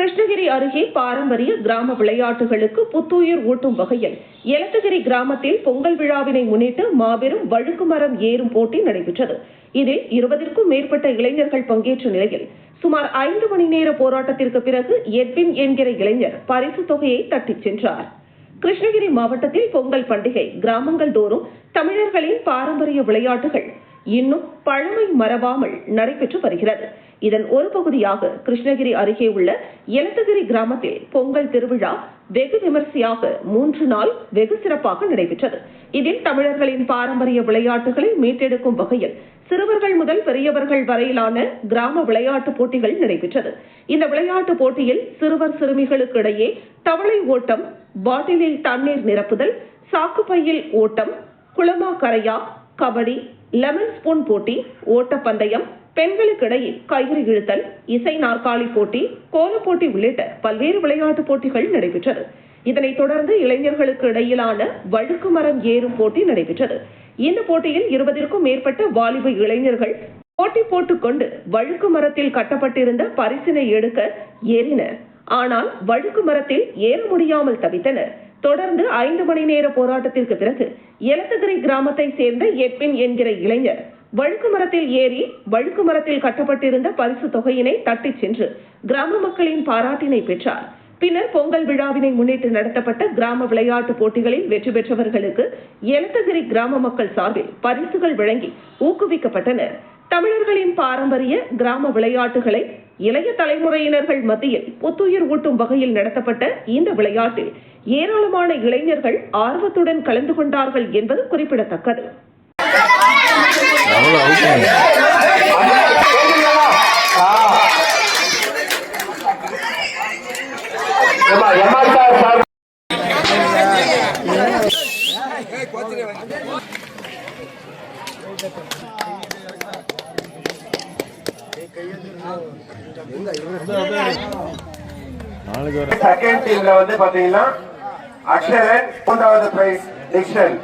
கிருஷ்ணகிரி அருகே பாரம்பரிய கிராம விளையாட்டுகளுக்கு புத்துயிர் ஊட்டும் வகையில் எலத்தகிரி கிராமத்தில் பொங்கல் விழாவினை முன்னிட்டு மாபெரும் வழுக்கு மரம் ஏறும் போட்டி நடைபெற்றது. இதில் 20க்கும் மேற்பட்ட இளைஞர்கள் பங்கேற்ற நிலையில் சுமார் 5 மணி நேர போராட்டத்திற்கு பிறகு எட்வின் என்கிற இளைஞர் பரிசு தொகையை தட்டிச் சென்றார். கிருஷ்ணகிரி மாவட்டத்தில் பொங்கல் பண்டிகை கிராமங்கள் தோறும் தமிழர்களின் பாரம்பரிய விளையாட்டுகள் இன்னும் பழமை மறவாமல் நடைபெற்று வருகிறது. இதன் ஒரு பகுதியாக கிருஷ்ணகிரி அருகே உள்ள எலத்தகிரி கிராமத்தில் பொங்கல் திருவிழா வெகு விமர்சையாக 3 நாள் வெகு சிறப்பாக நடைபெற்றது. இதில் தமிழர்களின் பாரம்பரிய விளையாட்டுகளை மீட்டெடுக்கும் வகையில் சிறுவர்கள் முதல் பெரியவர்கள் வரையிலான கிராம விளையாட்டு போட்டிகள் நடைபெற்றது. இந்த விளையாட்டு போட்டியில் சிறுவர் சிறுமிகளுக்கு இடையே தவளை ஓட்டம், பாட்டிலில் தண்ணீர் நிரப்புதல், சாக்குப்பையில் ஓட்டம், குளமா கரையா, கபடி, லெமன் ஸ்பூன் போட்டி, ஓட்டப்பந்தயம், பெண்களுக்கிடையே கயிறு இழுத்தல், இசை நாற்காலி போட்டி, கோல போட்டி உள்ளிட்ட பல்வேறு விளையாட்டு போட்டிகள் நடைபெற்றது. இதனைத் தொடர்ந்து இளைஞர்களுக்கு இடையிலான வழுக்கு மரம் ஏறும் போட்டி நடைபெற்றது. இந்த போட்டியில் 20க்கும் மேற்பட்ட வாலிப இளைஞர்கள் போட்டி போட்டுக் கொண்டு வழுக்கு மரத்தில் கட்டப்பட்டிருந்த பரிசினை எடுக்க ஏறினர். ஆனால் வழுக்கு மரத்தில் ஏற முடியாமல் தவித்தனர். தொடர்ந்து 5 மணி நேர போராட்டத்திற்கு பிறகு எலத்தகிரி கிராமத்தை சேர்ந்த எட்வின் என்கிற இளைஞர் வழுக்கு மரத்தில் ஏறி வழுக்கு மரத்தில் கட்டப்பட்டிருந்த பரிசு தொகையினை தட்டிச் சென்று கிராம மக்களின் பாராட்டினை பெற்றார். பின்னர் பொங்கல் விழாவினை முன்னிட்டு நடத்தப்பட்ட கிராம விளையாட்டு போட்டிகளில் வெற்றி பெற்றவர்களுக்கு எலத்தகிரி கிராம மக்கள் சார்பில் பரிசுகள் வழங்கி ஊக்குவிக்கப்பட்டனர். தமிழர்களின் பாரம்பரிய கிராம விளையாட்டுகளை இளைய தலைமுறையினர்கள் மத்தியில் புத்துயிர் ஊட்டும் வகையில் நடத்தப்பட்ட இந்த விளையாட்டில் ஏராளமான இளைஞர்கள் ஆர்வத்துடன் கலந்து கொண்டார்கள் என்பது குறிப்பிடத்தக்கது. செகண்ட் டீம்ல வந்து பாத்தீங்கன்னா அக்ஷரன், 3வது பிரைஸ் டிக்ஷன்.